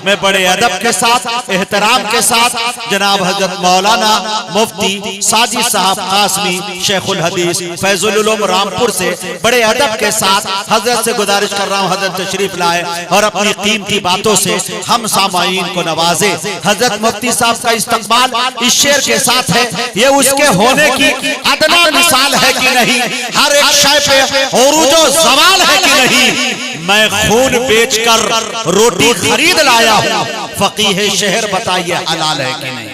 मैं बड़े अदब के साथ, एहतराम के साथ जनाब हजरत मौलाना मुफ्ती साजिद साहब कासमी शेखुल हदीस फैजुल उलूम रामपुर से बड़े अदब के साथ हजरत से गुजारिश कर रहा हूँ, हजरत तशरीफ लाए और अपनी कीमती बातों से हम सामाईन को नवाजे। हजरत मुफ्ती साहब का इस्तकबाल इस शेर के साथ है, ये उसके होने की अदना मिसाल है कि नहीं, हर एक शय पे उरूजो ज़वाल है कि नहीं। मैं खून बेचकर रोटी खरीद लाया हूं, फकीह शहर बताइए हलाल है कि नहीं।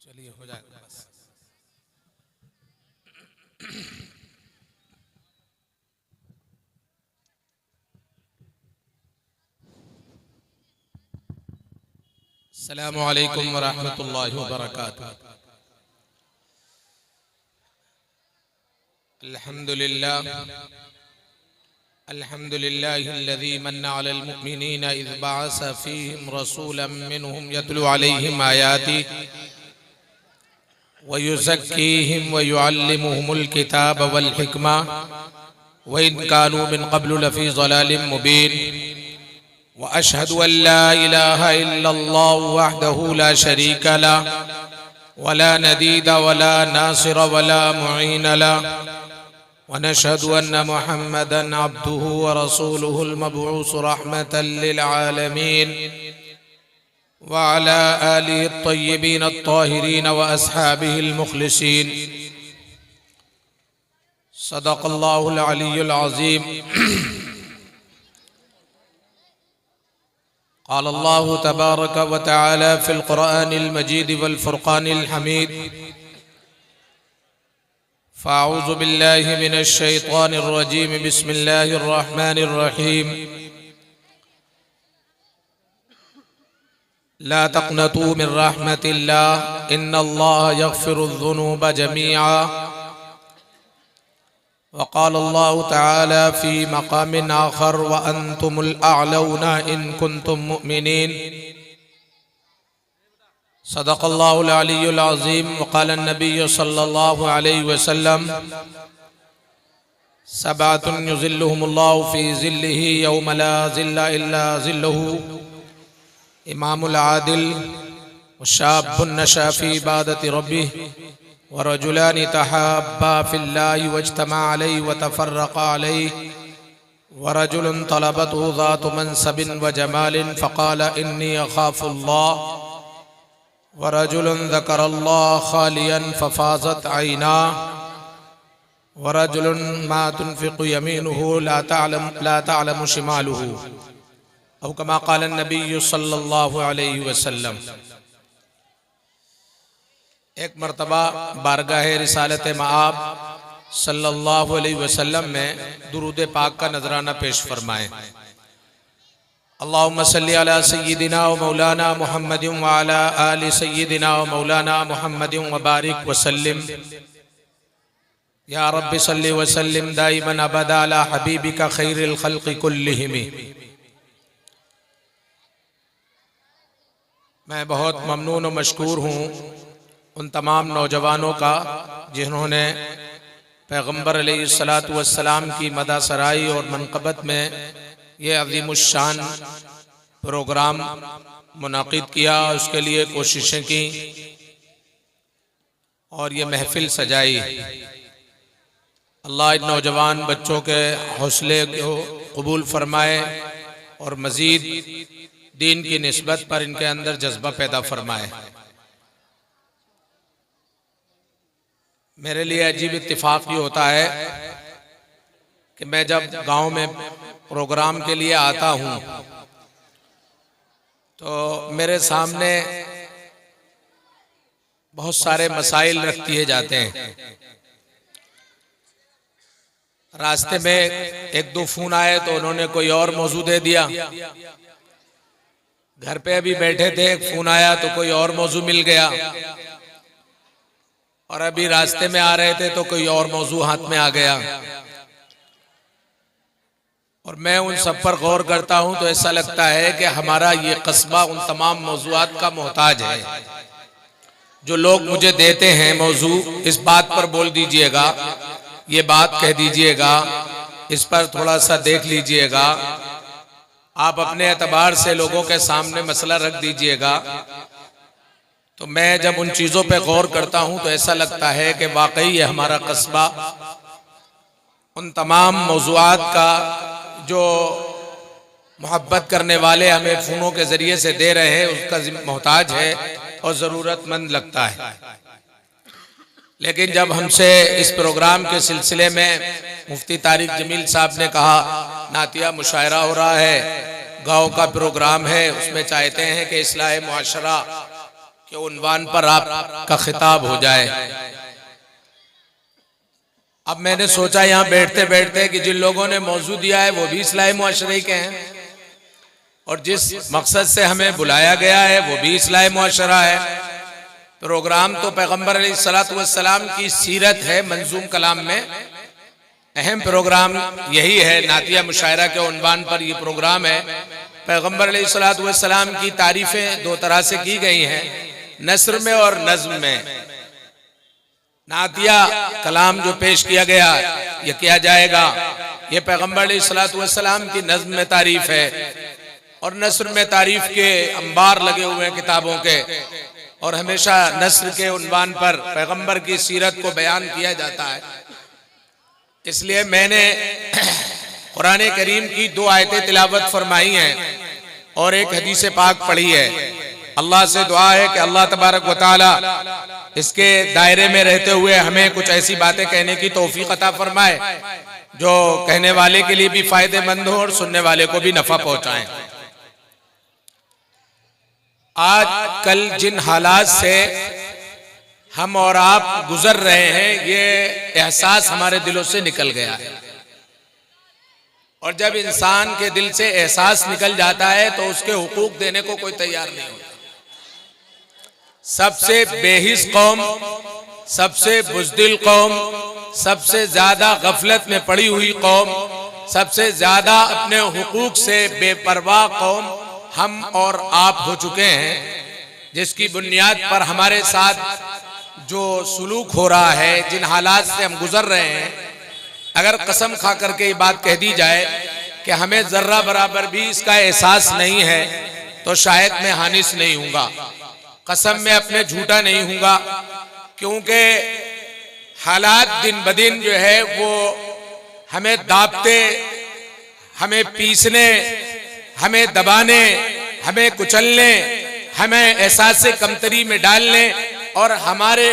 चलिए हो जाएगा बस। अस्सलामु अलैकुम वरहमतुल्लाहि वबरकातुहू। अल्हम्दुलिल्लाहिल्लज़ी मन्ना अलल मुमिनीना इज़ बअस फ़ीहिम रसूलन मिनहुम यतलू अलैहिम आयातिही व युज़क्कीहिम व युअल्लिमुहुमुल किताब वल हिकमा व इन कानू मिन क़ब्लु लफ़ी ज़लालिम मुबीन व अशहदु अल्ला इलाहा इल्लल्लाहु वहदहु ला शरीका लहु व ला नदीद व ला नासिर व ला मुईन लहु व नशहदु अन्न मुहम्मदन अब्दुहु व रसूलुहुल मबऊस रहमतल लिल आलमीन व अला आलिहि अत्तय्यिबीन अत्ताहिरीन व अस्हाबिहिल मुखलिसीन। सदक़ल्लाहुल अलियुल अज़ीम। क़ाल अल्लाहु तबारक व तआला फ़िल क़ुरआनिल मजीद वल फ़ुरक़ानिल हमीद। फ़अऊज़ु बिल्लाहि मिनश शैतानिर रजीम। बिस्मिल्लाहिर रहमानिर रहीम। ला तक़नतू मिन रहमतिल्लाह इन्नल्लाह यग़फ़िरुज़्ज़ुनूब जमीआ। व क़ाल अल्लाहु तआला फ़ी मक़ामिन आख़र व अंतुमुल अअलौना इन कुन्तुम मुमिनीन। सदक़ल्लाहुल अलियुल अज़ीम। व क़ाल अन्नबिय्यु सल्लल्लाहु अलैहि वसल्लम सबअतुन युज़िल्लुहुमुल्लाहु फ़ी ज़िल्लिही यौम ला ज़िल्ला इल्ला ज़िल्लुहु इमामुल आदिल व शाब्बुन नशअ फ़ी इबादति रब्बिह व रजुलानि तहाब्बा फ़िल्लाहि वज्तमा अलैहि व तफ़र्रक़ा अलैहि व रजुलुन तलबतहु ज़ातु मनसबिन व जमालिन फ़क़ाल इन्नी अख़ाफ़ुल्लाह व रजुलुन ज़करल्लाह ख़ालियन फ़फ़ाज़त ऐनाहु व रजुलुन मा तुनफ़िक़ु यमीनुहु ला तअलमु शिमालुहु औ कमा क़ाल नबी सल्लल्लाहु अलैहि वसल्लम। एक मरतबा बारगाह रिसालत मआब सल्लल्लाहु अलैहि वसल्लम में दुरूद पाक का नजराना पेश फरमाएं। अल्लाहुम्मा सल्लि अला सय्यिदिना व मौलाना मुहम्मदिन व अला आलि सय्यिदिना व मौलाना मुहम्मदिन व बारिक व सल्लिम या रब्बि सल्लि व सल्लिम दाइमन अबदा अला हबीबिका खैरिल खल्क़ि कुल्लिहिम। मैं बहुत ममनून और मशकूर हूँ उन तमाम नौजवानों का जिन्होंने पैगम्बर अलैहिस्सलातु वस्सलाम की मदा सराई और मनक़बत में ये अज़ीमुश्शान प्रोग्राम मुनाक़िद किया, उसके लिए कोशिशें की और ये महफ़िल सजाई। अल्लाह इन नौजवान बच्चों के हौसले को कबूल फरमाए और मज़ीद दीन की निस्बत पर इनके अंदर जज्बा पैदा फरमाए। मेरे लिए अजीब इत्तिफाक ये होता है कि मैं जब गांव में प्रोग्राम के लिए आता हूं तो मेरे सामने बहुत सारे मसाइल रख दिए जाते हैं। रास्ते में एक दो फोन आए तो उन्होंने कोई और मौजू दे दिया, घर पे अभी बैठे थे एक फोन आया तो कोई और मौजू मिल गया, और अभी रास्ते में आ रहे थे तो कोई और मौजू हाथ में आ गया। और मैं उन सब पर गौर करता हूं तो ऐसा लगता है कि हमारा ये कस्बा उन तमाम मौजूआत का मोहताज है। जो लोग मुझे देते हैं मौजू, इस बात पर बोल दीजिएगा, ये बात कह दीजिएगा, इस पर थोड़ा सा देख लीजिएगा, आप अपने एतबार से लोगों के सामने मसला रख दीजिएगा। तो मैं जब उन चीजों पे गौर करता हूं तो ऐसा लगता है कि वाकई ये हमारा कस्बा उन तमाम मौजूआत का जो मोहब्बत करने वाले हमें फोनों के जरिए से दे रहे हैं उसका मोहताज है और जरूरतमंद लगता है। लेकिन जब हमसे इस प्रोग्राम के सिलसिले में मुफ्ती तारिक जमील साहब ने कहा नातिया मुशायरा हो रहा है, गांव का प्रोग्राम है, उसमें चाहते हैं कि इस्लाह मुआशरा के उन्वान पर आपका खिताब हो जाए। अब मैंने सोचा यहाँ बैठते बैठते कि जिन लोगों ने मौजू दिया है वो भी इस्लाह मुआशरे के हैं, और जिस मकसद से हमें बुलाया गया है वो भी इस्लाह मुआशरा है। प्रोग्राम तो पैगंबर अलैहिस्सलातु वस्सलाम की सीरत है, मंजूम कलाम में अहम प्रोग्राम यही है। नातिया मुशायरा के उन्वान पर यह प्रोग्राम है। पैगंबर अलैहिस्सलातु वस्सलाम की तारीफें दो तरह से की गई हैं, नस्र में और नज्म में। नातिया कलाम जो पेश किया गया ये किया जाएगा, ये पैगंबर अलैहिस्सलातु वस्सलाम की नज्म में तारीफ है, और नस्र में तारीफ के अंबार लगे हुए हैं किताबों के, और हमेशा नस्र के उन्वान पर पैगंबर की सीरत को बयान किया जाता है। इसलिए मैंने कुरान करीम की 2 आयतें तिलावत फरमाई हैं और एक हदीस पाक पढ़ी है। अल्लाह से दुआ है कि अल्लाह तबारक व तआला इसके दायरे में रहते हुए हमें कुछ ऐसी बातें कहने की तौफीक अता फरमाए जो कहने वाले के लिए भी फायदेमंद हो और सुनने वाले को भी नफा पहुंचाएं। आज कल जिन हालात से हम और आप गुजर रहे हैं ये एहसास हमारे दिलों से निकल गया है, और जब इंसान के दिल से एहसास निकल जाता है तो उसके हुकूक देने को कोई तैयार नहीं होता। सबसे बेहिस कौम, सबसे बुज़दिल कौम, सबसे ज्यादा गफलत में पड़ी हुई कौम, सबसे ज्यादा अपने हुकूक से बेपरवाह कौम हम और आप हो चुके हैं, जिसकी बुनियाद पर हमारे साथ जो सुलूक हो रहा है, जिन हालात से हम गुजर रहे हैं, अगर कसम खा करके ये बात कह दी जाए कि हमें जर्रा बराबर भी इसका एहसास नहीं है तो शायद मैं हानिस नहीं हूँगा। कसम में अपने झूठा नहीं हूँगा, क्योंकि हालात दिन ब दिन जो है वो हमें दाबते, हमें पीसने, हमें दबाने, हमें कुचलने, हमें एहसास से कमतरी में डालने और हमारे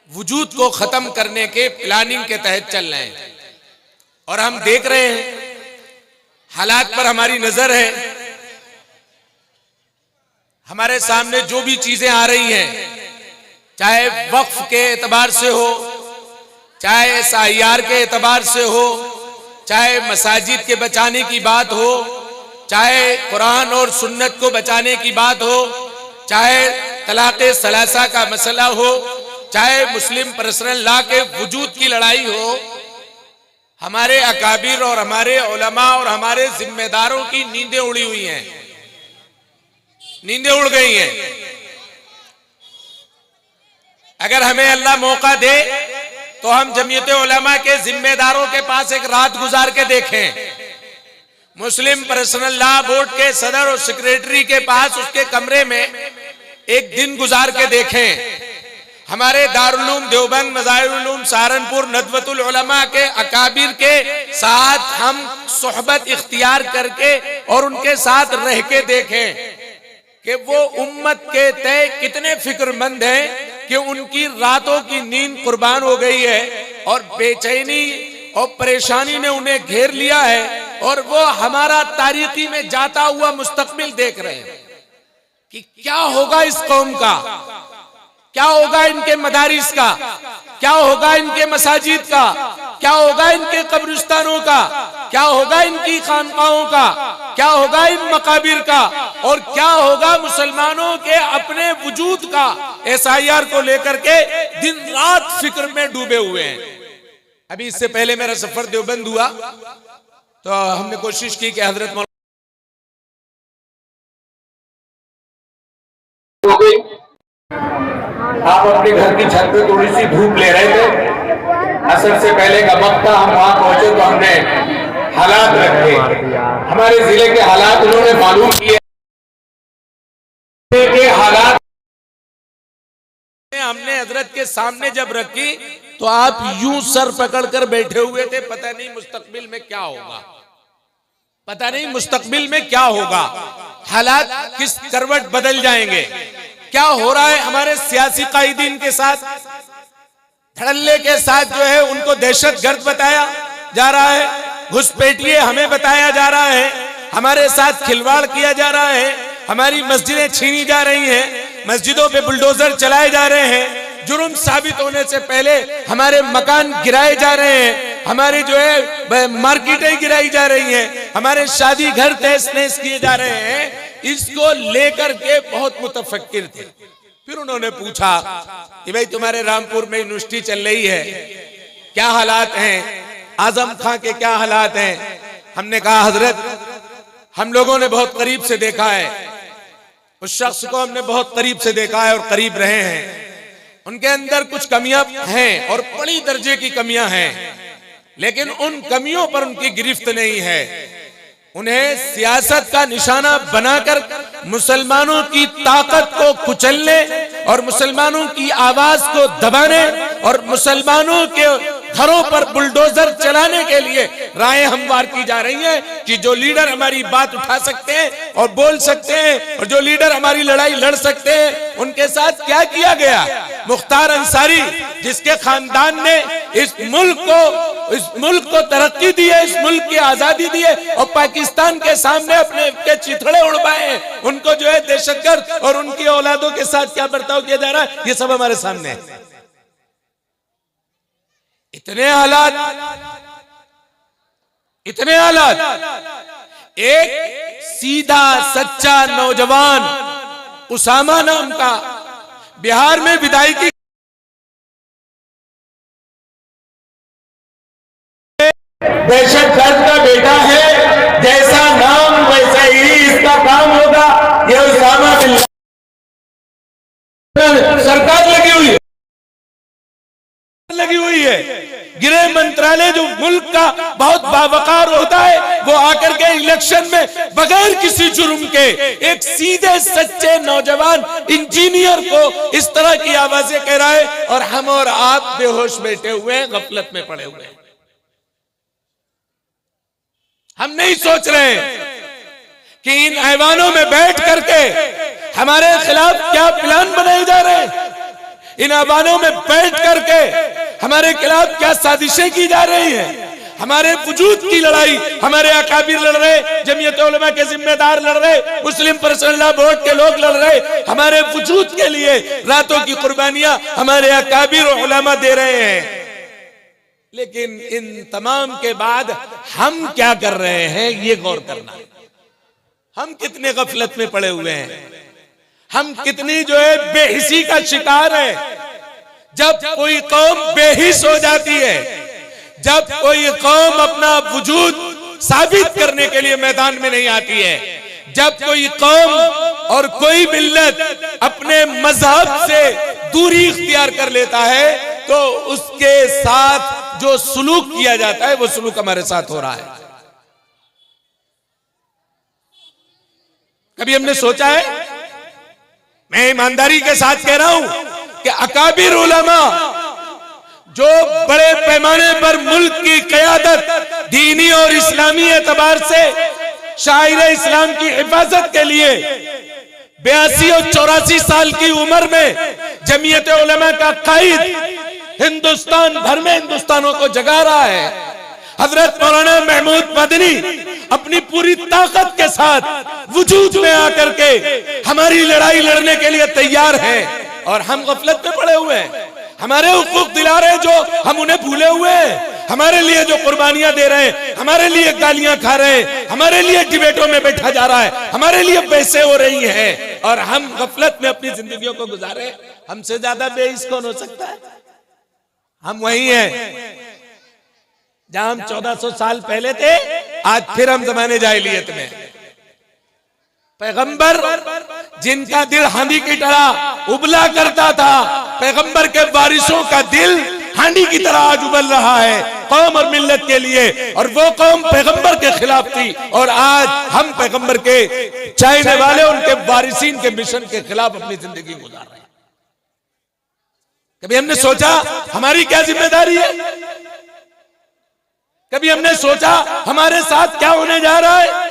वजूद को खत्म करने के प्लानिंग के तहत चल रहे हैं। और हम देख रहे हैं, हालात पर हमारी नजर है, हमारे सामने जो भी चीजें आ रही हैं, चाहे वक्फ के एतबार से हो, चाहे साहियार के एतबार से हो, चाहे मसाजिद के बचाने की बात हो, चाहे कुरान और सुन्नत को बचाने की बात हो, चाहे तलाक़े सलासा का मसला हो, चाहे मुस्लिम पर्सनल लॉ के वजूद की लड़ाई हो, हमारे अकाबिर और हमारे उलमा और हमारे जिम्मेदारों की नींदें उड़ी हुई हैं, नींदें उड़ गई हैं। अगर हमें अल्लाह मौका दे तो हम जमीयत उलमा के जिम्मेदारों के पास एक रात गुजार के देखें, मुस्लिम पर्सनल लॉ बोर्ड के सदर और सेक्रेटरी के पास उसके कमरे में एक दिन गुजार के देखें, हमारे दारुल देवबंद, मज़ाहिरुल सहारनपुर, नदवतुल उलमा के अकाबिर के साथ हम सोहबत इख्तियार करके और उनके साथ रह के देखें कि वो उम्मत के तय कितने फिक्रमंद हैं कि उनकी रातों की नींद कुर्बान हो गई है और बेचैनी और परेशानी ने उन्हें घेर लिया है, और वो हमारा तारीखी में जाता हुआ मुस्तकबिल देख रहे हैं कि क्या होगा इस कौम का, क्या होगा इनके मदारिस का, क्या होगा इनके मसाजिद का, क्या होगा इनके कब्रिस्तानों का, क्या होगा इनकी खानकाहों का, क्या होगा इन मकाबिर का, और क्या होगा मुसलमानों के अपने वजूद का। SIR को लेकर के दिन रात फिक्र में डूबे हुए हैं। अभी इससे पहले मेरा सफर देवबंद हुआ तो हमने कोशिश की कि हजरत आप अपने घर की छत पे थोड़ी सी धूप ले रहे थे, असर से पहले का वक्त था, हम वहां पहुंचे तो हमने हालात रखे, हमारे जिले के हालात उन्होंने मालूम किए के हालात हमने हजरत के सामने जब रखी तो आप यूं सर पकड़कर बैठे हुए थे। पता नहीं मुस्तकबिल में क्या होगा, पता नहीं मुस्तकबिल में क्या होगा, हालात किस करवट बदल जाएंगे, क्या हो रहा है हमारे सियासी कायदीन के साथ। धड़ल्ले के साथ जो है उनको दहशतगर्द बताया जा रहा है, घुसपैठिए हमें बताया जा रहा है, हमारे साथ खिलवाड़ किया जा रहा है, हमारी मस्जिदें छीनी जा रही हैं, मस्जिदों पे बुलडोजर चलाए जा रहे हैं, जुर्म साबित होने से पहले हमारे मकान गिराए जा रहे हैं, हमारी जो है मार्केटें गिराई जा रही हैं, हमारे शादी घर तहस नहस किए जा रहे हैं। इसको लेकर के बहुत मुतफक्किर थे। फिर उन्होंने पूछा कि भाई तुम्हारे रामपुर में यूनिवर्सिटी चल रही है, क्या हालात हैं, आजम खां के क्या हालात हैं। हमने कहा हजरत हम लोगों ने बहुत करीब से देखा है, उस शख्स को हमने बहुत करीब से देखा है और करीब रहे हैं, उनके अंदर कुछ कमियां हैं और बड़ी दर्जे की कमियां हैं, लेकिन उन कमियों पर उनकी गिरफ्त नहीं है। उन्हें सियासत का निशाना बनाकर मुसलमानों की ताकत को कुचलने और मुसलमानों की आवाज को दबाने और मुसलमानों के घरों पर बुलडोजर चलाने के लिए राहें हमवार की जा रही हैं कि जो लीडर हमारी बात उठा सकते हैं और बोल सकते हैं और जो लीडर हमारी लड़ाई लड़ सकते हैं उनके साथ क्या किया गया। मुख्तार अंसारी जिसके खानदान ने इस मुल्क को तरक्की दी है, इस मुल्क की आजादी दी है और पाकिस्तान के सामने अपने के चिथड़े उड़वाए, उनको जो है दहशतगर्द और उनकी औलादों के साथ क्या बर्ताव किया जा रहा है, ये सब हमारे सामने है। इतने हालात एक सीधा सच्चा नौजवान उसामा नाम का बिहार में विधायकी दहशतगर्द का बेटा है, जैसा नाम वैसा ही इसका काम होगा। ये उसामा बिन लादेन सरकार लगी हुई है। गृह मंत्रालय जो मुल्क का बहुत बावकार होता है वो आकर के इलेक्शन में बगैर किसी जुर्म के एक सीधे सच्चे नौजवान इंजीनियर को इस तरह की आवाजें कह रहा है और हम और आप बेहोश बैठे हुए हैं, गफलत में पड़े हुए हैं। हम नहीं सोच रहे कि इन ऐवानों में बैठ करके हमारे खिलाफ क्या प्लान बनाए जा रहे हैं, इन ऐवानों में बैठ करके हमारे खिलाफ क्या साजिशें की जा रही हैं। हमारे वजूद की लड़ाई हमारे अकाबिर लड़ रहे, जमीयत उलमा के जिम्मेदार लड़ रहे, मुस्लिम पर्सनल लॉ बोर्ड के लोग लड़ रहे, हमारे वजूद के लिए रातों की कुर्बानियां हमारे अकाबिर और उलमा दे रहे हैं। लेकिन इन तमाम के बाद हम क्या कर रहे हैं ये गौर करना। हम कितने गफलत में पड़े हुए हैं, हम कितनी जो है बेहिसी का शिकार है। जब कोई कौम बेहिस हो जाती है, जब कोई कौम अपना वजूद साबित करने के लिए मैदान में नहीं आती है, जब कोई कौम और कोई मिल्लत अपने मजहब से दूरी इख्तियार कर लेता है तो उसके साथ जो सुलूक किया जाता है वो सुलूक हमारे साथ हो रहा है। कभी हमने सोचा है, मैं ईमानदारी के साथ कह रहा हूं कि अकाबिर उलमा जो बड़े पैमाने पर मुल्क की क़यादत दीनी और इस्लामी एतबार से शाइर इस्लाम की हिफाजत के लिए 82 और 84 साल की उम्र में जमीयत उलमा का कायद हिंदुस्तान भर में हिंदुस्तानों को जगा रहा है। हजरत मौलाना महमूद मदनी अपनी पूरी ताकत के साथ वजूद में आकर के हमारी लड़ाई लड़ने के लिए तैयार है। और हम गफलत में पड़े हुए हैं। हमारे हुकूक दिला रहे जो हम उन्हें भूले हुए हैं, हमारे लिए जो कुर्बानियां दे रहे हैं, हमारे लिए गालियां खा रहे हैं, हमारे लिए डिबेटों में बैठा जा रहा है, हमारे लिए पैसे हो रही हैं और हम गफलत में अपनी जिंदगियों को गुजारे। हमसे ज्यादा बेइज्जत कौन हो सकता है? हम वही हैं जहां हम 1400 साल पहले थे, आज फिर हम जमाने जाहिलियत में। पैगंबर जिनका दिल हांडी की तरह उबला करता था, पैगंबर के वारिसों का दिल हांडी की तरह आज उबल रहा है कौम और मिल्लत के लिए, और वो कौम पैगंबर के खिलाफ थी और आज हम पैगंबर के चाहने वाले उनके वारिसीन के मिशन के खिलाफ अपनी जिंदगी गुजार रहे हैं। कभी हमने सोचा हमारी क्या जिम्मेदारी है? कभी हमने सोचा हमारे साथ क्या होने जा रहा है?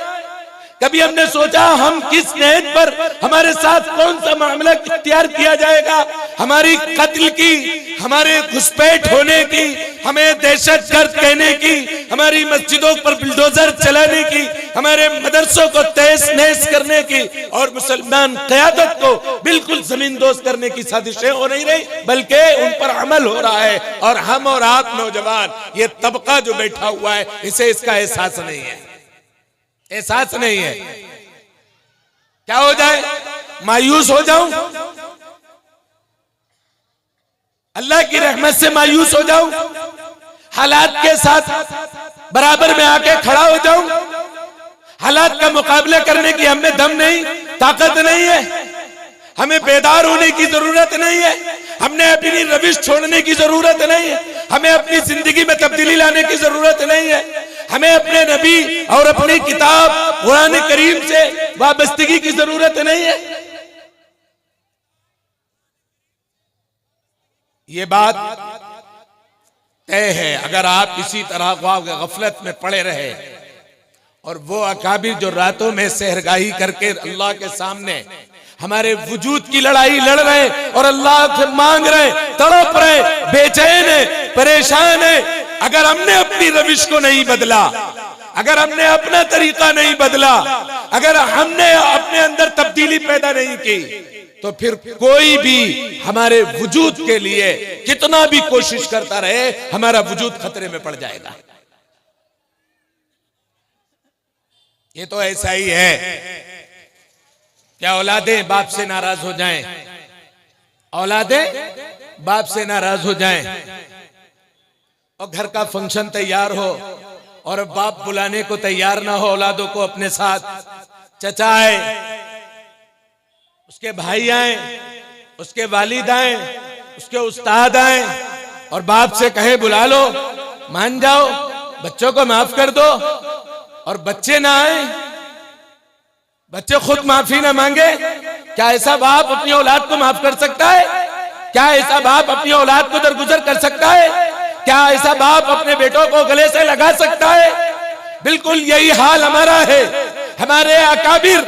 कभी हमने सोचा हम किस नेहज पर हमारे साथ कौन सा मामला इख्तियार किया जाएगा? हमारी कत्ल की, हमारे घुसपैठ होने की, हमें दहशतगर्द कहने की, हमारी मस्जिदों पर बुलडोजर चलाने की, हमारे मदरसों को तहस नहस करने की और मुसलमान क़यादत को बिल्कुल जमींदोज करने की साजिशें हो नहीं रही, बल्कि उन पर अमल हो रहा है। और हम और आप नौजवान, ये तबका जो बैठा हुआ है, इसे इसका एहसास नहीं है, एहसास नहीं है। क्या हो जाए? मायूस हो जाऊं? अल्लाह की रहमत से मायूस हो जाऊं? हालात के साथ बराबर में आके खड़ा हो जाऊं? हालात का मुकाबला करने की हमें दम नहीं, ताकत नहीं है। हमें बेदार होने की जरूरत नहीं है, हमने अपनी रविश छोड़ने की जरूरत नहीं है, हमें अपनी जिंदगी में तब्दीली लाने की जरूरत नहीं है, हमें अपने नबी और अपनी किताब कुरान करीम से वाबस्तगी की जरूरत नहीं है। ये बात तय है। अगर आप इसी तरह गफलत में पड़े रहे और वो अकाबिर जो रातों में सहरगाही करके अल्लाह के सामने हमारे वजूद की लड़ाई लड़ रहे और अल्लाह से मांग रहे, तड़प रहे, बेचैन है, परेशान है, अगर हमने अपनी रविश को नहीं बदला, अगर हमने अपना तरीका नहीं बदला, अगर हमने अपने अंदर तब्दीली पैदा नहीं की, तो फिर कोई भी हमारे वजूद के लिए कितना भी कोशिश करता रहे, हमारा वजूद खतरे में पड़ जाएगा। ये तो ऐसा ही है। क्या औलादें बाप से नाराज हो जाएं? औलादें बाप से नाराज हो जाएं और घर का फंक्शन तैयार हो और बाप बुलाने को तैयार ना हो औलादों को अपने साथ, चचा आए, उसके भाई आए, उसके वालिद आए, उसके उस्ताद आए और बाप से कहे बुला लो, मान जाओ, बच्चों को माफ कर दो, और बच्चे ना आए, बच्चे खुद माफी ना मांगे। क्या ऐसा बाप अपनी औलाद को माफ कर सकता है? क्या ऐसा बाप अपनी औलाद को दरगुजर कर सकता है? क्या ऐसा बाप अपने बेटों को गले से लगा सकता है? बिल्कुल यही हाल हमारा है। हमारे अकाबिर,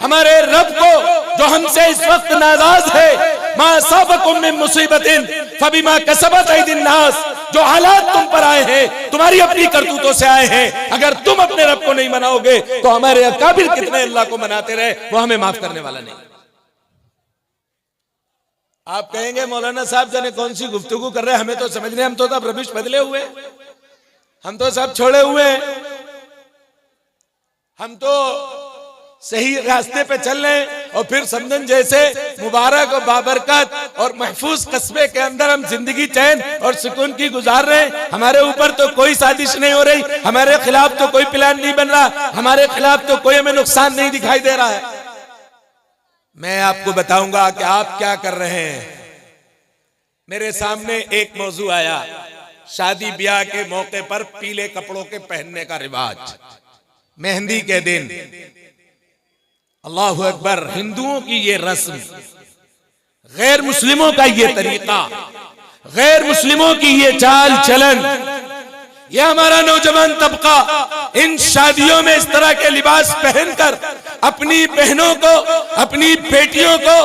हमारे रब को जो हमसे इस वक्त नाराज है, मा असाबकुम मिन मुसीबतिन फबिमा कसबत ऐदिन नास, जो हालात तुम पर आए हैं तुम्हारी अपनी करतूतों से आए हैं, अगर तुम अपने रब को नहीं मनाओगे तो हमारे अकाबिर कितने अल्लाह को मनाते रहे, वो हमें माफ करने वाला नहीं। आप कहेंगे मौलाना साहब जाने कौन सी गुफ्तगू कर रहे हैं, हमें तो समझ रहे, हम तो सब रबिश बदले हुए, हम तो सब छोड़े हुए हैं, हम तो सही रास्ते पे चल रहे हैं और फिर समझन जैसे मुबारक और बाबरकत और महफूज कस्बे के अंदर हम जिंदगी चैन और सुकून की गुजार रहे हैं। हमारे ऊपर तो कोई साजिश नहीं हो रही, हमारे खिलाफ तो कोई प्लान नहीं बन रहा, हमारे खिलाफ तो कोई हमें नुकसान नहीं दिखाई दे रहा है। मैं आपको बताऊंगा कि आप क्या कर रहे हैं। मेरे सामने एक मौजू आया, शादी ब्याह के मौके पर पीले कपड़ों के पहनने का रिवाज, मेहंदी के दिन। अल्लाहु अकबर, हिंदुओं की ये रस्म, गैर मुस्लिमों का ये तरीका, गैर मुस्लिमों की ये चाल चलन, ये हमारा नौजवान तबका इन शादियों में इस तरह के लिबास पहनकर अपनी बहनों को, अपनी बेटियों को,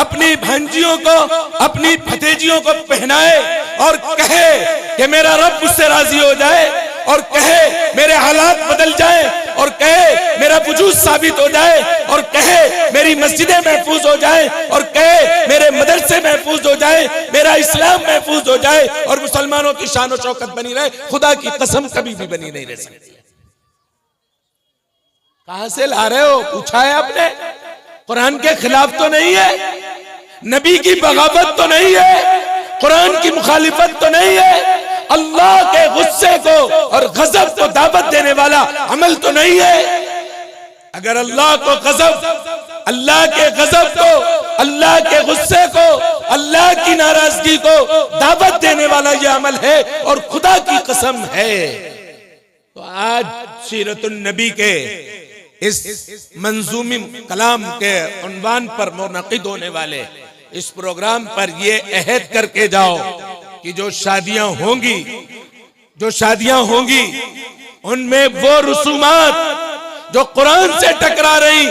अपनी भांजियों को, अपनी भतीजियों को पहनाए और कहे कि मेरा रब मुझसे राजी हो जाए, और कहे मेरे हालात बदल जाए, और कहे मेरा वजूद साबित हो जाए, और कहे मेरी मस्जिदें महफूज हो जाए, और कहे मेरे मदरसे महफूज हो जाए, मेरा इस्लाम महफूज हो जाए और मुसलमानों की शान और शौकत बनी रहे, खुदा की कसम कभी भी बनी नहीं रह सकती। कहां से ला रहे हो? पूछा है आपने? कुरान के खिलाफ तो नहीं है, नबी की बगावत तो नहीं है, कुरान की मुखालिफत तो नहीं है, अल्लाह के गुस्से को और गजब को दावत देने वाला अमल तो नहीं है। अगर अल्लाह को गजब, अल्लाह के गजब को, अल्लाह के गुस्से को, अल्लाह की नाराजगी को दावत देने वाला यह अमल है और खुदा की कसम है, तो आज सीरतुन नबी के इस मंजूमी कलाम के उन्वान पर मुनक़िद होने वाले इस प्रोग्राम पर ये अहद करके जाओ कि जो शादियां होंगी उनमें वो रसूमात जो कुरान से टकरा रही,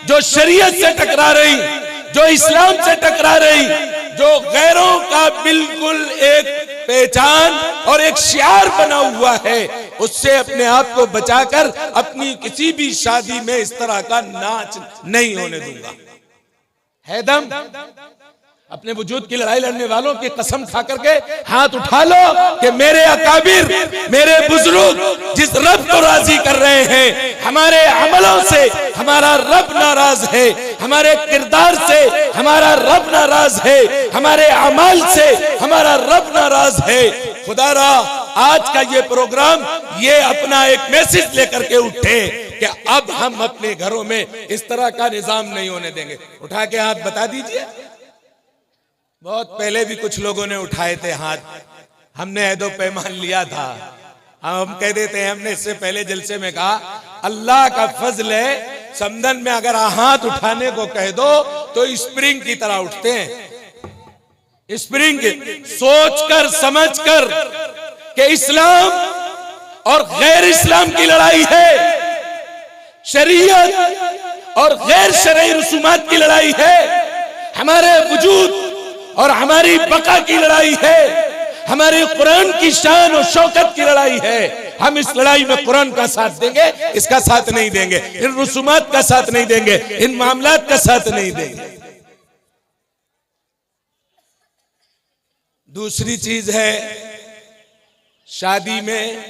जो शरीयत से टकरा रही, जो इस्लाम से टकरा रही, जो गैरों का बिल्कुल एक पहचान और एक शियार बना हुआ है, उससे अपने आप को बचाकर अपनी किसी भी शादी में इस तरह का नाच नहीं होने दूंगा। है दम? अपने वजूद की लड़ाई लड़ने वालों की कसम खा करके हाथ उठा लो कि मेरे अकाबिर, मेरे बुजुर्ग जिस रब को राजी कर रहे हैं, हमारे अमलों से हमारा रब नाराज है, हमारे किरदार से हमारा रब नाराज है, हमारे अमाल से हमारा रब नाराज है। खुदारा आज का ये प्रोग्राम ये अपना एक मैसेज लेकर के उठे कि अब हम अपने घरों में इस तरह का निजाम नहीं होने देंगे। उठा के हाथ बता दीजिए। बहुत पहले भी कुछ लोगों ने उठाए थे हाथ, हमने ऐदो पैमान लिया था, हम कह देते हैं, हमने इससे पहले जलसे में कहा अल्लाह का फजल है, समदन में अगर हाथ उठाने को कह दो तो स्प्रिंग की तरह उठते हैं। स्प्रिंग सोचकर समझकर कि इस्लाम और गैर इस्लाम की लड़ाई है, शरीयत और गैर शरई रसूमात की लड़ाई है, हमारे वजूद और हमारी बका की लड़ाई है, हमारे कुरान की शान और शौकत की लड़ाई है। हम इस लड़ाई में कुरान का साथ देंगे, इसका साथ नहीं देंगे, इन रसूमात का साथ नहीं देंगे, इन मामलात का साथ नहीं देंगे। दूसरी चीज है शादी में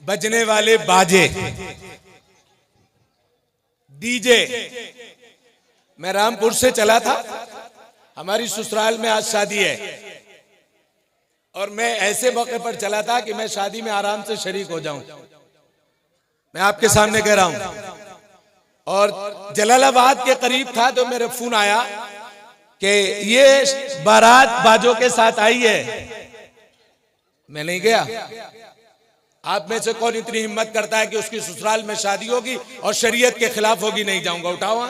बजने वाले बाजे, डीजे। मैं रामपुर से चला था, हमारी ससुराल में आज शादी है, और मैं ऐसे मौके पर चला था कि मैं शादी में आराम से शरीक हो जाऊं। मैं आपके सामने कह रहा हूं। और जलालाबाद के करीब था तो मेरे फोन आया कि ये बारात बाजों के साथ आई है। मैं नहीं गया। आप में से कौन इतनी हिम्मत करता है कि उसकी ससुराल में शादी होगी और शरीयत के खिलाफ होगी? नहीं जाऊंगा। उठाओ।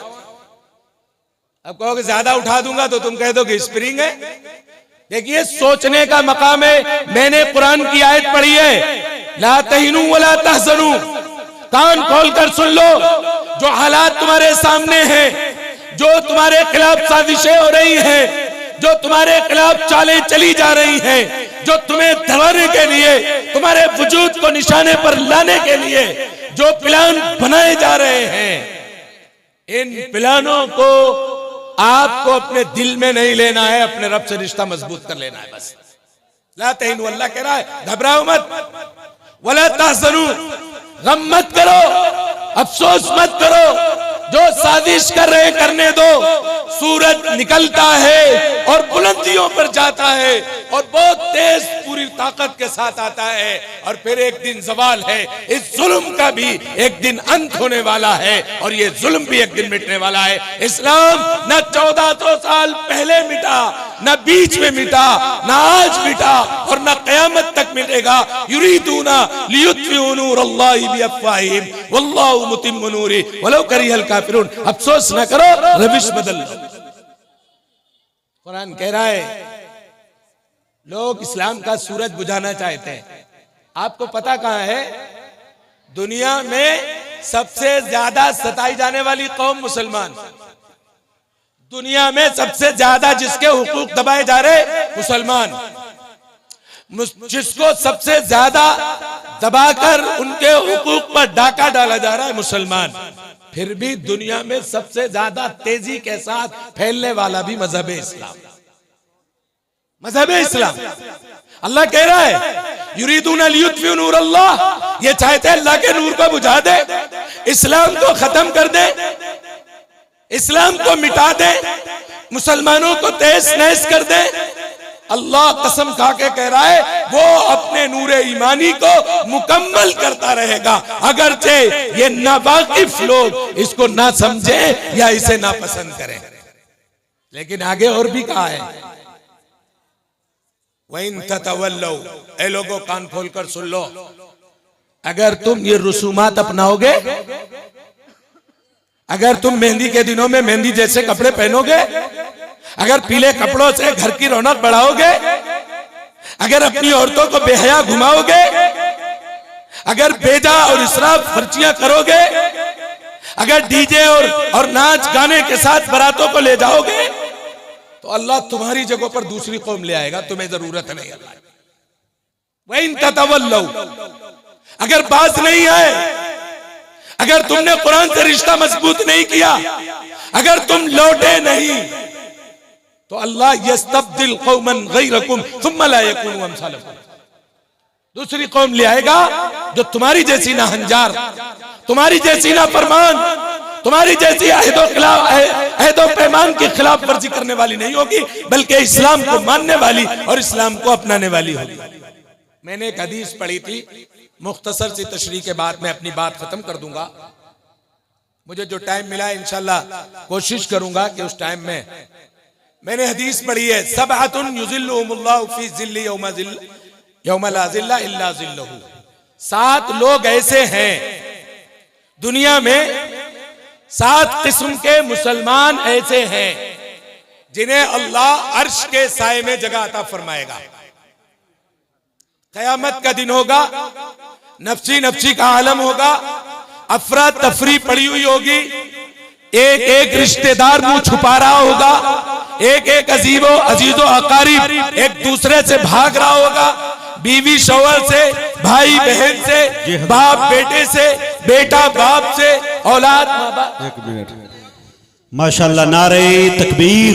अब कहोगे ज्यादा उठा दूंगा तो तुम कह दोगे स्प्रिंग है। देखिए, सोचने का मकाम है। मैंने कुरान की आयत पढ़ी है, ला तहिनू वला तहज़नू। कान खोलकर सुन लो, जो हालात तुम्हारे सामने हैं, जो तुम्हारे खिलाफ साजिशें हो रही हैं, जो तुम्हारे खिलाफ चालें चली जा रही हैं, जो तुम्हें दबाने के लिए, तुम्हारे वजूद को निशाने पर लाने के लिए जो प्लान बनाए जा रहे हैं, इन प्लानों को आपको अपने दिल में नहीं लेना है, अपने रब से रिश्ता मजबूत कर लेना है बस। ला तहीनु, अल्लाह कह रहा है घबराओ मत, वला तहज़नू, गम मत करो, अफसोस मत करो, जो साजिश कर रहे करने दो। सूरज निकलता है और बुलंदियों पर जाता है और बहुत तेज पूरी ताकत के साथ आता है, और फिर एक दिन ज़वाल है। इस जुल्म का भी एक दिन अंत होने वाला है और ये जुल्म भी एक दिन मिटने वाला है। इस्लाम न 1400 साल पहले मिटा, न बीच में मिटा, न आज मिटा और न क़यामत तक मिटेगा। युरीदूना लियुत्फ़िऊ नूरल्लाहि बिअफ़वाहिहिम वल्लाहु मुतिम्मु नूरिही वलौ करिहल काफ़िरून। अफसोस न करो, रविश बदल लो। कुरान कह रहा है लोग इस्लाम का सूरज बुझाना चाहते हैं। आपको पता कहां है? दुनिया में सबसे ज्यादा सताई जाने वाली कौम मुसलमान। दुनिया में सबसे ज्यादा जिसके हुकूक दबाए जा रहे मुसलमान। जिसको सबसे ज्यादा दबाकर उनके हुकूक पर डाका डाला जा रहा है मुसलमान, फिर भी दुनिया में सबसे ज्यादा तेजी के साथ फैलने वाला भी मजहब इस्लाम। मजहब इस्लाम, अल्लाह कह रहा है युरीदून लियुत्फिउ नूर अल्लाह, ये चाहते हैं अल्लाह के नूर को बुझा दे, इस्लाम को खत्म कर दे, इस्लाम को मिटा दे, मुसलमानों को तहस नहस कर दे। अल्लाह कसम खा के कह रहा है वो अपने नूरे ईमानी को मुकम्मल करता रहेगा, अगरचे ये नावाकिफ लोग इसको ना समझे या इसे ना पसंद करें। लेकिन आगे और भी कहा है, वइन ततवल्लौ, ए लोगों कान खोलकर सुन लो, अगर तुम ये रसूमात अपनाओगे, अगर तुम मेहंदी के दिनों में मेहंदी जैसे कपड़े पहनोगे, अगर पीले कपड़ों से घर की रौनक बढ़ाओगे, अगर अपनी औरतों को बेहया घुमाओगे, अगर बेजा और इसराफ खर्चियां करोगे, अगर डीजे और नाच गाने के साथ बारातों को ले जाओगे, तो अल्लाह तुम्हारी जगह पर दूसरी कौम ले आएगा, तुम्हें जरूरत नहीं। अल्लाह वइन ततवल्लौ, अगर बात नहीं है, अगर तुमने कुरान से रिश्ता मजबूत नहीं किया, अगर तुम लौटे नहीं, तो अल्लाह यस्तब्दिल कौमन गैरकुम सुम्मा ला यकूनु अमसालकुम, दूसरी कौम ले आएगा जो तुम्हारी जैसी ना हंजार, तुम्हारी जैसी ना फरमान, तुम्हारी जैसी अहदो पैमान की खिलाफ वर्जी करने वाली नहीं होगी, बल्कि इस्लाम को मानने वाली और इस्लाम को अपनाने वाली होगी। मैंने एक हदीस पढ़ी थी, मुख्तसर सी तशरीह के बाद मैं अपनी बात खत्म कर दूंगा। मुझे जो टाइम मिला इंशाल्लाह कोशिश करूंगा कि उस टाइम में, मैंने हदीस पढ़ी है, सबअतुन युज़िल्लुहुमुल्लाहु फी ज़िल्लि यौमा ला ज़िल्ला इल्ला ज़िल्लुहु, 7 लोग ऐसे हैं दुनिया में, 7 किस्म के मुसलमान ऐसे हैं जिन्हें अल्लाह अर्श के साए में जगह अता फरमाएगा। कयामत का दिन होगा, नफ्सी नफ्सी का आलम होगा, अफरा तफरी पड़ी हुई होगी, एक एक रिश्तेदार मुंह छुपा रहा होगा, एक एक अजीजो अकारीब एक दूसरे से भाग रहा होगा, बीवी शौहर से, भाई बहन से, बाप बेटे से, बेटा बाप से, औलाद माँ बाप। एक मिनट, माशाल्लाह, नारे तकबीर,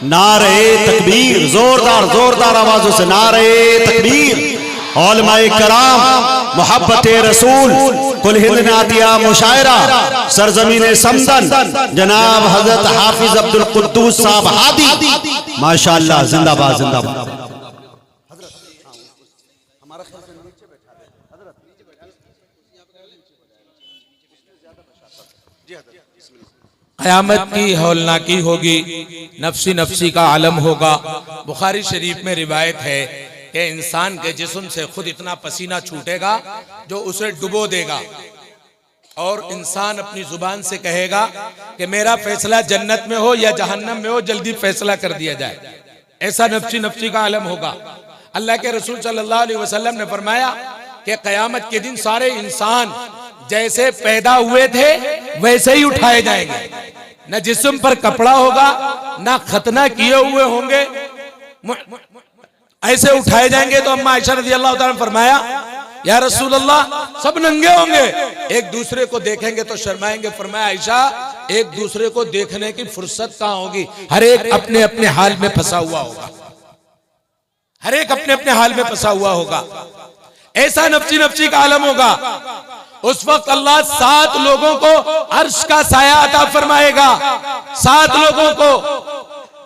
नारे तकबीर, जोरदार जोरदार आवाजों से नारे तकबीर। उलमाए कराम, मोहब्बत रसूल, कुल हिंद नातिया मुशायरा, सरजमीन समदन, जनाब हजरत हाफिज अब्दुल कुद्दूस साहब हादी, माशाल्लाह, जिंदाबाद जिंदाबाद। क़यामत की हौलनाकी होगी, नफ्सी नफ्सी का आलम होगा। बुखारी शरीफ में रिवायत है कि इंसान के जिस्म से खुद इतना पसीना छूटेगा जो उसे डुबो देगा, और इंसान अपनी जुबान से कहेगा कि मेरा फैसला जन्नत में हो या जहन्नम में हो, जल्दी फैसला कर दिया जाए। ऐसा नफ्सी नफ्सी का आलम होगा। अल्लाह के रसूल सल्लल्लाहु अलैहि वसल्लम ने फरमाया कि क़यामत के दिन सारे इंसान जैसे पैदा हुए थे वैसे ही उठाए जाएंगे, न जिस्म पर कपड़ा होगा, न खतना किए हुए होंगे, ऐसे उठाए जाएंगे। तो अम्मा आयशा रज़ियल्लाहु ताला ने फरमाया, या रसूल अल्लाह, सब नंगे होंगे, एक दूसरे को देखेंगे तो शर्माएंगे। फरमाया, आयशा, एक दूसरे को देखने की फुर्सत कहां होगी, हर एक अपने अपने हाल में फंसा हुआ होगा, हर एक अपने अपने हाल में फंसा हुआ होगा। ऐसा नफ्सी नफ्सी का आलम होगा। उस वक्त अल्लाह 7 लोगों को अर्श का साया अता फरमाएगा। 7 लोगों को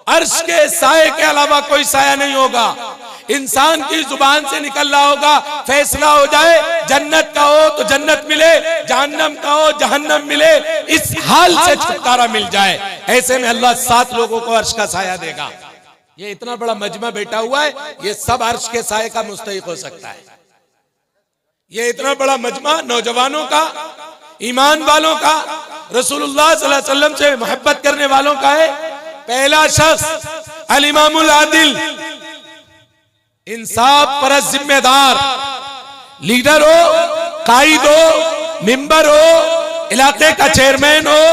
अर्श के साये के अलावा कोई साया नहीं होगा। इंसान की जुबान से निकल रहा होगा, फैसला हो जाए, जन्नत का हो तो जन्नत मिले, जहन्नम का हो जहन्नम मिले, इस हाल से छुटकारा मिल जाए। ऐसे में अल्लाह 7 लोगों को अर्श का साया देगा। ये इतना बड़ा मजमा बैठा हुआ है, ये सब अर्श के साये का मुस्तहिक हो सकता है। ये इतना बड़ा मजमा नौजवानों का, ईमान वालों का, रसूलुल्लाह सल्लल्लाहु अलैहि वसल्लम से मोहब्बत करने वालों का है। पहला शख्स अल इमामुल आदिल, इंसाफ परस्त जिम्मेदार लीडर हो, कायद हो, मिंबर हो, इलाके का चेयरमैन हो,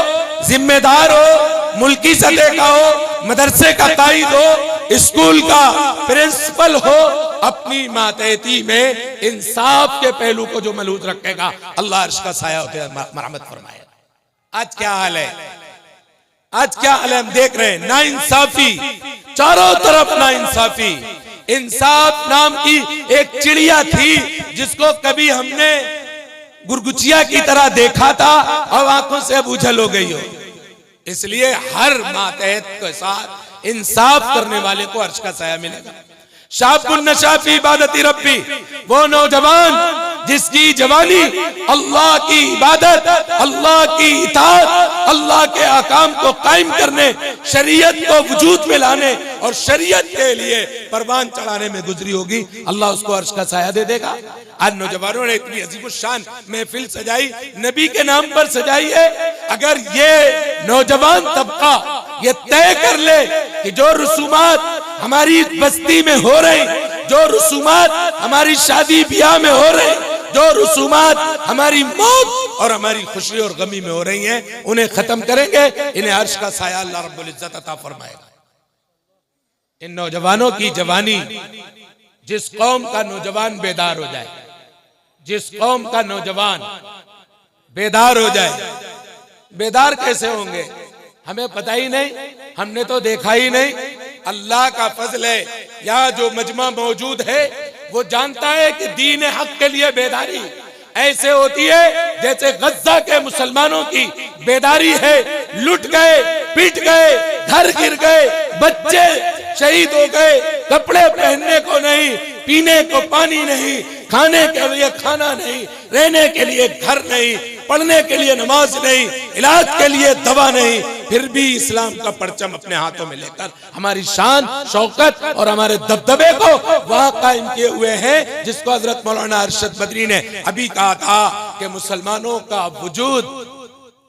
जिम्मेदार हो, मुल्की सतह का हो, मदरसे का कायद हो, स्कूल का प्रिंसिपल हो, अपनी मातहती में इंसाफ के पहलू को जो मलूज रखेगा, अल्लाह अर्श का साया होते मरहमत फरमाए। आज क्या हाल है, आज क्या हाल है, हम देख रहे हैं ना इंसाफी, चारों तरफ ना इंसाफी। इंसाफ नाम की एक चिड़िया थी जिसको कभी हमने गुरगुचिया की तरह देखा था और आंखों से अब उछल हो गई हो। इसलिए हर मातहत के साथ इंसाफ करने वाले को अर्श का साया मिलेगा। शाबुन नशा फी इबादती रब्बी, वो नौजवान जिसकी जवानी अल्लाह की इबादत, अल्लाह की इताअत, अल्लाह के अहकाम को कायम करने, शरीयत को वजूद में लाने और शरीयत के लिए परवान चढ़ाने में गुजरी होगी, अल्लाह उसको अर्श का साया दे देगा। आज नौजवानों ने इतनी अजीबुशान महफिल सजाई, नबी के नाम पर सजाई है। अगर ये नौजवान तबका ये तय कर ले कि जो रसूमात हमारी बस्ती में हो रही, जो रसूमात हमारी शादी ब्याह में हो रही, जो रसूमात हमारी मौत और हमारी खुशी और गमी में हो रही हैं, उन्हें खत्म करेंगे, इन्हें अर्श का साया अल्लाह रब्बुल इज्जत अता फरमाएगा। इन नौजवानों की जवानी, जिस कौम का नौजवान बेदार हो जाए, जिस कौम का नौजवान बेदार हो जाए, बेदार कैसे होंगे हमें पता ही नहीं, हमने तो देखा ही नहीं। अल्लाह का फजल है, यहाँ जो मजमा मौजूद है वो जानता है कि दीन हक के लिए बेदारी ऐसे होती है जैसे गज्जा के मुसलमानों की बेदारी है। लुट गए, पिट गए, घर गिर गए, बच्चे शहीद हो गए, कपड़े पहनने को नहीं, पीने को पानी नहीं, खाने के लिए खाना नहीं, रहने के लिए घर नहीं, पढ़ने के लिए नमाज नहीं, इलाज के लिए दवा नहीं, फिर भी इस्लाम का परचम अपने हाथों में लेकर हमारी शान, शौकत और हमारे दबदबे को वहां कायम किए हुए हैं, जिसको हजरत मौलाना अरशद बदरी ने अभी कहा था कि मुसलमानों का वजूद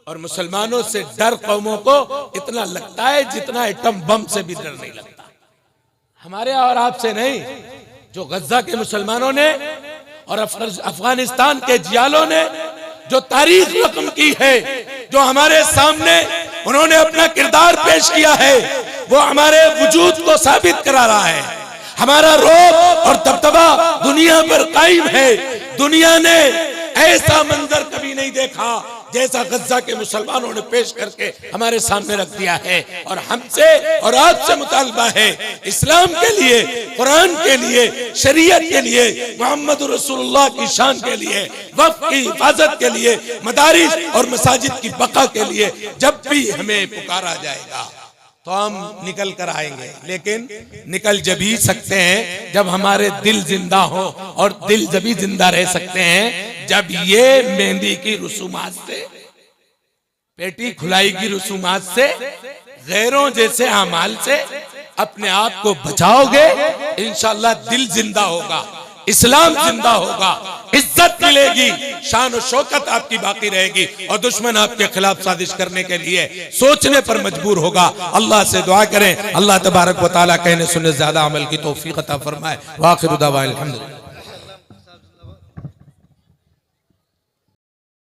और मुसलमानों से डर कौमों को इतना लगता है जितना एटम बम से भी डर नहीं लगता। हमारे और आपसे नहीं, जो गज्जा के मुसलमानों ने और अफगानिस्तान के जियालों ने जो तारीख रकम की है, जो हमारे सामने उन्होंने अपना किरदार पेश किया है, वो हमारे वजूद को साबित करा रहा है। हमारा रोब और दबदबा दुनिया पर कायम है। दुनिया ने ऐसा मंजर कभी नहीं देखा जैसा गज्जा के मुसलमानों ने पेश करके हमारे सामने रख दिया है। और हमसे और आपसे मुतालबा है, इस्लाम के लिए, कुरान के लिए, शरीयत के लिए, मोहम्मद रसूलुल्लाह की शान के लिए, वक्फ की हिफाजत के लिए, मदारिस और मसाजिद की बका के लिए जब भी हमें पुकारा जाएगा तो हम निकल कर आएंगे। लेकिन निकल जब ही सकते हैं जब हमारे दिल जिंदा हो, और दिल जब ही जिंदा रह सकते हैं जब ये मेहंदी की रसूमात से, पेटी खुलाई की रसूमात से, गैरों जैसे अमाल से अपने आप को बचाओगे, इंशाअल्लाह दिल जिंदा होगा, इस्लाम जिंदा होगा, इज्जत मिलेगी, शान और शौकत आपकी बाकी रहेगी, और दुश्मन आपके खिलाफ साजिश करने के लिए सोचने पर मजबूर होगा। अल्लाह से दुआ करें, अल्लाह तबारक व तआला कहने सुनने ज्यादा अमल की तौफीक अता फरमाए। वाखिर दावा अल्हम्दुलिल्लाह।